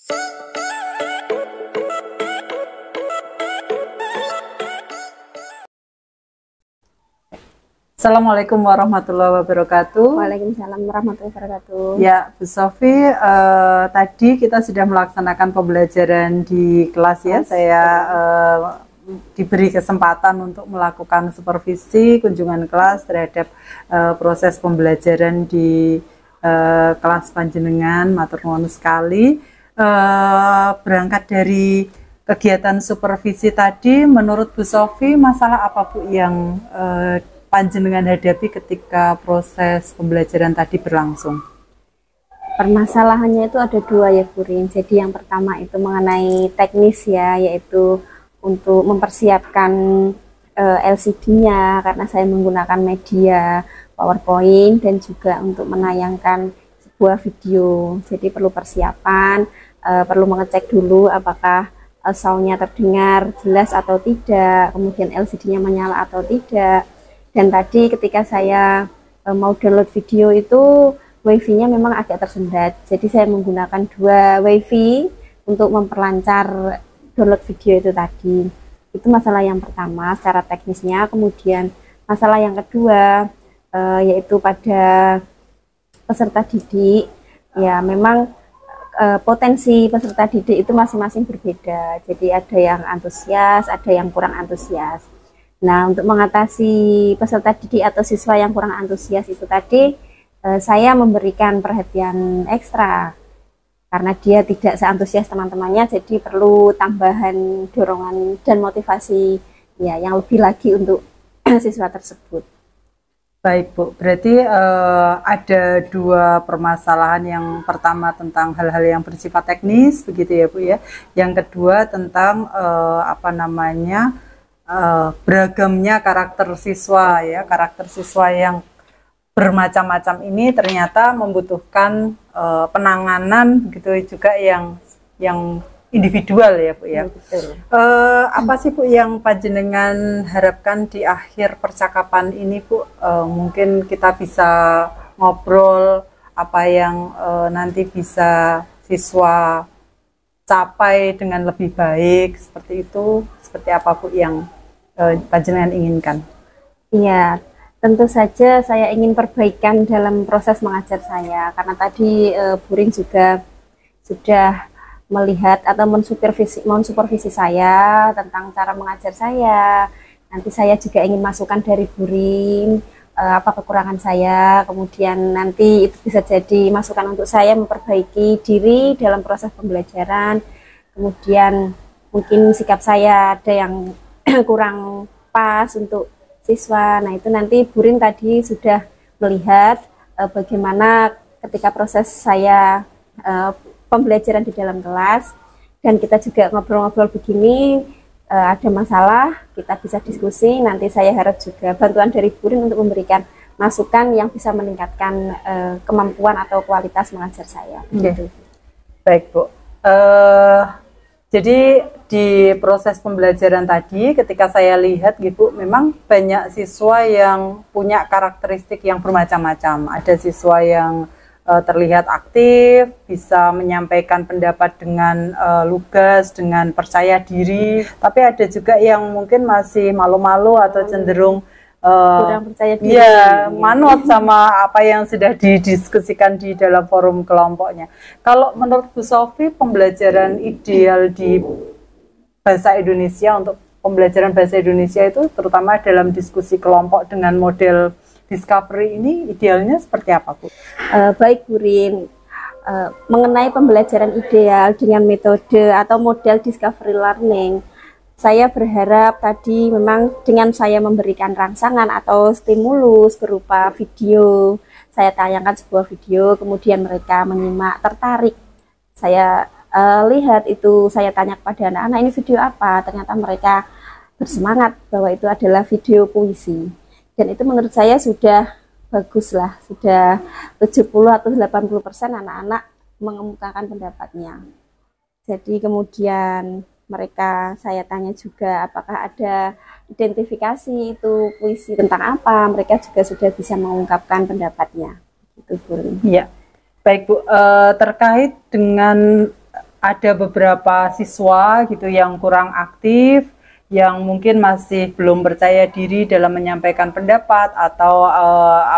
Assalamualaikum warahmatullahi wabarakatuh. Waalaikumsalam warahmatullahi wabarakatuh. Ya, Bu Sofi, tadi kita sudah melaksanakan pembelajaran di kelas ya. Saya diberi kesempatan untuk melakukan supervisi kunjungan kelas terhadap proses pembelajaran di kelas panjenengan. Matur nuwun sekali. Berangkat dari kegiatan supervisi tadi, menurut Bu Sofi, masalah apa Bu yang panjenengan hadapi ketika proses pembelajaran tadi berlangsung? Permasalahannya itu ada dua ya Bu Rin. Jadi yang pertama itu mengenai teknis ya, yaitu untuk mempersiapkan LCD-nya karena saya menggunakan media PowerPoint dan juga untuk menayangkan sebuah video. Jadi perlu persiapan, perlu mengecek dulu apakah sound-nya terdengar jelas atau tidak, kemudian LCD-nya menyala atau tidak. Dan tadi ketika saya mau download video itu wifi-nya memang agak tersendat. Jadi saya menggunakan dua wifi untuk memperlancar download video itu tadi. Itu masalah yang pertama secara teknisnya. Kemudian masalah yang kedua yaitu pada peserta didik. Ya memang potensi peserta didik itu masing-masing berbeda. Jadi ada yang antusias, ada yang kurang antusias. Nah, untuk mengatasi peserta didik atau siswa yang kurang antusias itu tadi, saya memberikan perhatian ekstra karena dia tidak seantusias teman-temannya, jadi perlu tambahan dorongan dan motivasi ya yang lebih lagi untuk siswa tersebut. Baik Bu, berarti ada dua permasalahan. Yang pertama tentang hal-hal yang bersifat teknis, begitu ya Bu ya. Yang kedua tentang beragamnya karakter siswa ya, karakter siswa yang bermacam-macam ini ternyata membutuhkan penanganan begitu juga yang individual ya Bu ya. Apa sih Bu yang panjenengan harapkan di akhir percakapan ini Bu? Mungkin kita bisa ngobrol apa yang nanti bisa siswa capai dengan lebih baik, seperti itu. Seperti apa Bu yang panjenengan inginkan? Iya, tentu saja saya ingin perbaikan dalam proses mengajar saya, karena tadi Bu Rin juga sudah melihat atau mensupervisi saya tentang cara mengajar saya. Nanti saya juga ingin masukan dari Bu Rin, apa kekurangan saya, kemudian nanti itu bisa jadi masukan untuk saya memperbaiki diri dalam proses pembelajaran. Kemudian mungkin sikap saya ada yang kurang pas untuk siswa. Nah itu nanti Bu Rin tadi sudah melihat bagaimana ketika proses saya pembelajaran di dalam kelas, dan kita juga ngobrol-ngobrol begini, ada masalah kita bisa diskusi. Nanti saya harap juga bantuan dari Bu Rin untuk memberikan masukan yang bisa meningkatkan kemampuan atau kualitas mengajar saya. Gitu. Baik Bu, jadi di proses pembelajaran tadi ketika saya lihat gitu, memang banyak siswa yang punya karakteristik yang bermacam-macam. Ada siswa yang terlihat aktif, bisa menyampaikan pendapat dengan lugas, dengan percaya diri. Tapi ada juga yang mungkin masih malu-malu atau cenderung kurang percaya diri. Ya, manut sama apa yang sudah didiskusikan di dalam forum kelompoknya. Kalau menurut Bu Sofi, pembelajaran ideal di bahasa Indonesia untuk pembelajaran bahasa Indonesia itu terutama dalam diskusi kelompok dengan model discovery ini idealnya seperti apa Bu? Baik Bu Rin, mengenai pembelajaran ideal dengan metode atau model discovery learning, saya berharap tadi memang dengan saya memberikan rangsangan atau stimulus berupa video, saya tayangkan sebuah video, kemudian mereka menyimak, tertarik. Saya lihat itu, saya tanya kepada anak-anak, ini video apa? Ternyata mereka bersemangat bahwa itu adalah video puisi. Dan itu menurut saya sudah bagus lah, sudah 70 atau 80% anak-anak mengemukakan pendapatnya. Jadi kemudian mereka, saya tanya juga apakah ada identifikasi itu puisi tentang apa, mereka juga sudah bisa mengungkapkan pendapatnya. Itu Bu. Ya, baik Bu, terkait dengan ada beberapa siswa gitu yang kurang aktif, yang mungkin masih belum percaya diri dalam menyampaikan pendapat atau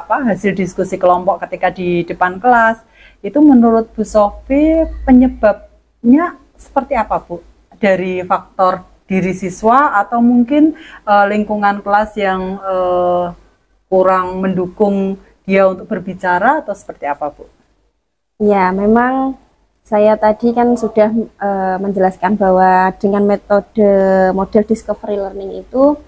hasil diskusi kelompok ketika di depan kelas. Itu menurut Bu Sofi penyebabnya seperti apa, Bu? Dari faktor diri siswa atau mungkin lingkungan kelas yang kurang mendukung dia untuk berbicara atau seperti apa, Bu? Ya, memang saya tadi kan sudah menjelaskan bahwa dengan metode model discovery learning itu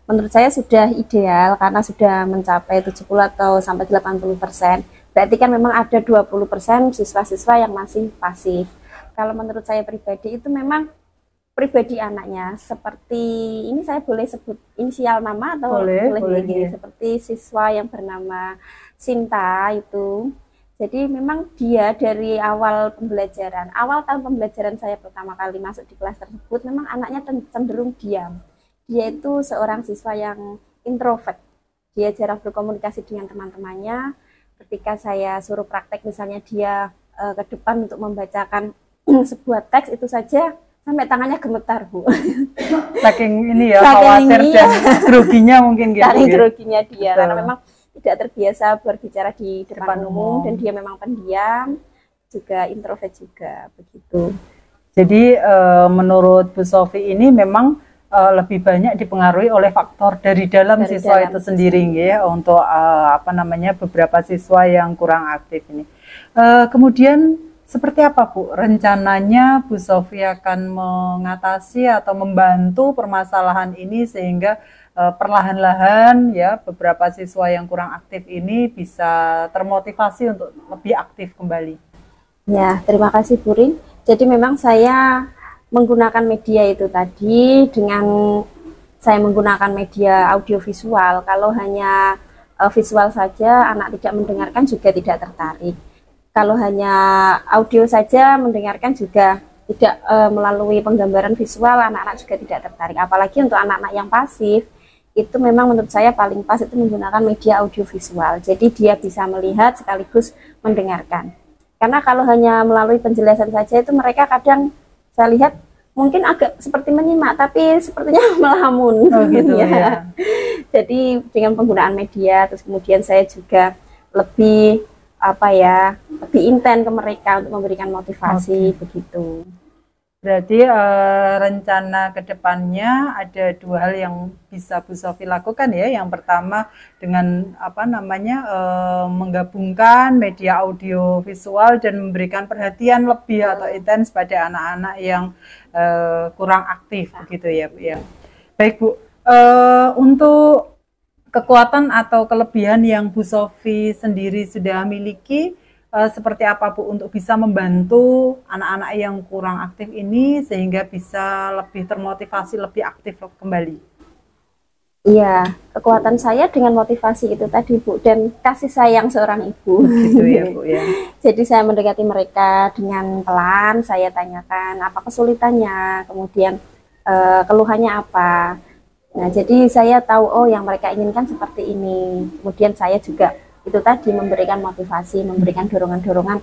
menurut saya sudah ideal karena sudah mencapai 70 atau sampai 80%. Berarti kan memang ada 20% siswa-siswa yang masih pasif. Kalau menurut saya pribadi itu memang pribadi anaknya, seperti ini saya boleh sebut inisial nama atau boleh ya. Seperti siswa yang bernama Sinta itu. Jadi memang dia dari awal tahun pembelajaran saya pertama kali masuk di kelas tersebut, memang anaknya cenderung diam. Dia itu seorang siswa yang introvert. Dia jarang berkomunikasi dengan teman-temannya. Ketika saya suruh praktek, misalnya dia ke depan untuk membacakan sebuah teks, itu saja sampai tangannya gemetar, Bu. Saking ini ya, khawatir dan groginya mungkin gitu. Saking groginya dia, karena memang tidak terbiasa berbicara di depan umum dan dia memang pendiam, juga introvert juga, begitu. Jadi menurut Bu Sofi ini memang lebih banyak dipengaruhi oleh faktor dari dalam siswa itu sendiri ya, untuk beberapa siswa yang kurang aktif ini. Kemudian seperti apa, Bu, rencananya Bu Sofi akan mengatasi atau membantu permasalahan ini sehingga perlahan-lahan ya beberapa siswa yang kurang aktif ini bisa termotivasi untuk lebih aktif kembali? Ya, terima kasih Bu Rin. Jadi memang saya menggunakan media itu tadi dengan saya menggunakan media audiovisual. Kalau hanya visual saja anak tidak mendengarkan juga tidak tertarik. Kalau hanya audio saja mendengarkan juga tidak melalui penggambaran visual, anak-anak juga tidak tertarik. Apalagi untuk anak-anak yang pasif, itu memang menurut saya paling pas itu menggunakan media audiovisual. Jadi dia bisa melihat sekaligus mendengarkan. Karena kalau hanya melalui penjelasan saja itu mereka kadang saya lihat mungkin agak seperti menyimak, tapi sepertinya melamun. Oh gitu ya. Jadi dengan penggunaan media, terus kemudian saya juga lebih lebih intens ke mereka untuk memberikan motivasi begitu. Berarti rencana kedepannya ada dua hal yang bisa Bu Sofi lakukan ya. Yang pertama dengan menggabungkan media audio visual dan memberikan perhatian lebih atau intens pada anak-anak yang kurang aktif begitu ya, Bu ya. Baik, Bu. Untuk kekuatan atau kelebihan yang Bu Sofi sendiri sudah miliki, seperti apa, Bu, untuk bisa membantu anak-anak yang kurang aktif ini sehingga bisa lebih termotivasi, lebih aktif kembali? Iya, kekuatan saya dengan motivasi itu tadi, Bu, dan kasih sayang seorang ibu. Gitu ya, Bu ya. Jadi saya mendekati mereka dengan pelan, saya tanyakan apa kesulitannya, kemudian keluhannya apa. Nah, jadi saya tahu yang mereka inginkan seperti ini. Kemudian saya juga itu tadi memberikan motivasi, memberikan dorongan-dorongan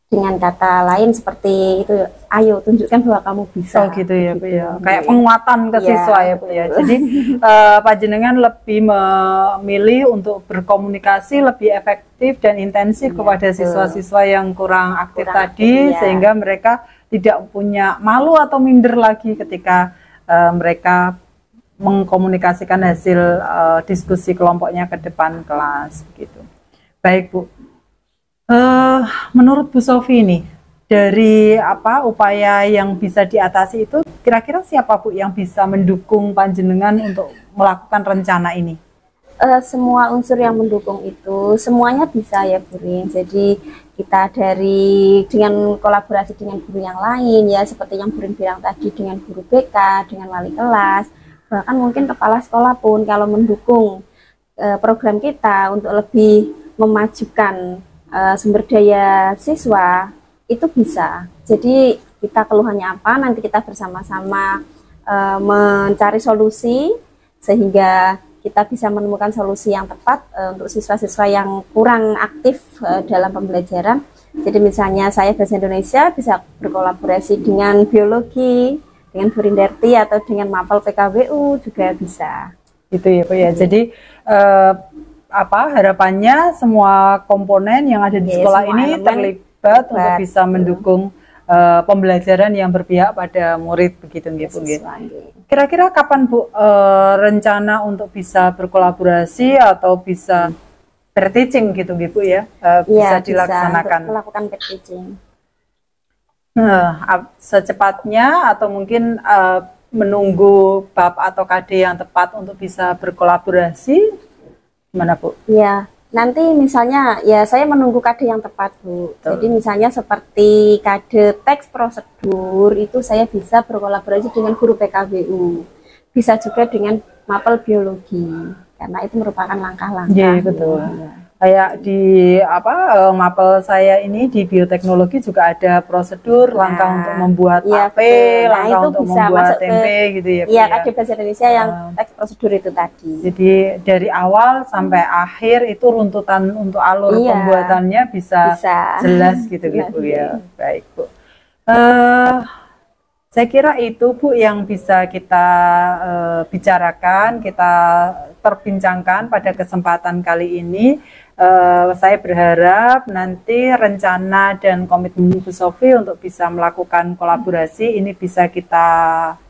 dengan kata lain seperti itu, ayo tunjukkan bahwa kamu bisa. Oh gitu ya, Bu ya. Kayak penguatan ke siswa ya, Bu ya. Jadi panjenengan lebih memilih untuk berkomunikasi lebih efektif dan intensif kepada siswa-siswa yang kurang aktif tadi, sehingga mereka tidak punya malu atau minder lagi ketika mereka mengkomunikasikan hasil diskusi kelompoknya ke depan kelas gitu. Baik, Bu. Menurut Bu Sofi ini dari upaya yang bisa diatasi itu, kira-kira siapa, Bu, yang bisa mendukung panjenengan untuk melakukan rencana ini? Semua unsur yang mendukung itu semuanya bisa ya, Bu Rin. Jadi kita dengan kolaborasi dengan guru yang lain ya, seperti yang Bu Rin bilang tadi, dengan guru BK, dengan wali kelas, bahkan mungkin kepala sekolah pun kalau mendukung program kita untuk lebih memajukan sumber daya siswa itu bisa. Jadi kita keluhannya apa, nanti kita bersama-sama mencari solusi sehingga kita bisa menemukan solusi yang tepat untuk siswa-siswa yang kurang aktif dalam pembelajaran, Jadi misalnya saya bahasa Indonesia bisa berkolaborasi dengan biologi, dengan Burinderti atau dengan Mapel PKWU juga bisa. Gitu ya Bu ya. Jadi harapannya semua komponen yang ada di sekolah ini terlibat untuk bisa mendukung pembelajaran yang berpihak pada murid begitu Bu. Kira-kira kapan Bu rencana untuk bisa berkolaborasi atau bisa per-teaching gitu Bu ya, bisa dilaksanakan? Bisa melakukan per-teaching. Secepatnya atau mungkin menunggu BAP atau KD yang tepat untuk bisa berkolaborasi, gimana Bu? Ya, nanti misalnya ya saya menunggu KD yang tepat Bu. Betul. Jadi misalnya seperti KD teks prosedur itu saya bisa berkolaborasi dengan guru PKWU, bisa juga dengan Mapel biologi. Karena itu merupakan langkah-langkah. Iya, betul. Kayak di Mapel saya ini di bioteknologi juga ada prosedur langkah untuk membuat tape, langkah untuk membuat tempe gitu ya. Iya, KD Bahasa Indonesia yang teks prosedur itu tadi. Jadi dari awal sampai akhir itu runtutan untuk alur pembuatannya bisa jelas gitu Bu ya. Baik Bu. Saya kira itu Bu yang bisa kita bicarakan, kita perbincangkan pada kesempatan kali ini. Saya berharap nanti rencana dan komitmen Bu Sofi untuk bisa melakukan kolaborasi ini bisa kita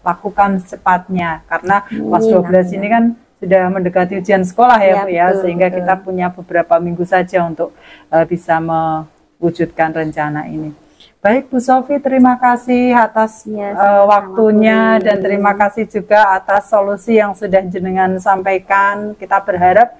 lakukan secepatnya, karena kelas 12 ini kan sudah mendekati ujian sekolah ya Bu ya, sehingga kita punya beberapa minggu saja untuk bisa mewujudkan rencana ini. Baik Bu Sofi, terima kasih atas waktunya dan terima kasih juga atas solusi yang sudah jenengan sampaikan. Kita berharap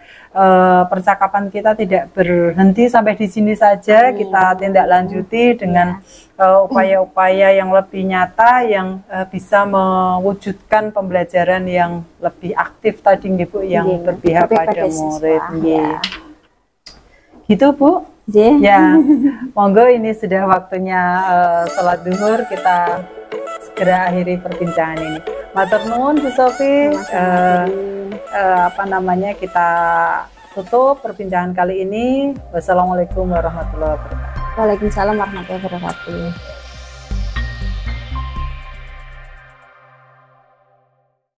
percakapan kita tidak berhenti sampai di sini saja. Kita tindak lanjuti dengan upaya-upaya yang lebih nyata yang bisa mewujudkan pembelajaran yang lebih aktif tadi Bu, yang berpihak pada murid. Gitu Bu. Ya, monggo ini sudah waktunya sholat duhur, kita segera akhiri perbincangan ini. Matur nuwun Bu Sofi, kita tutup perbincangan kali ini. Wassalamualaikum warahmatullahi wabarakatuh. Waalaikumsalam warahmatullahi wabarakatuh.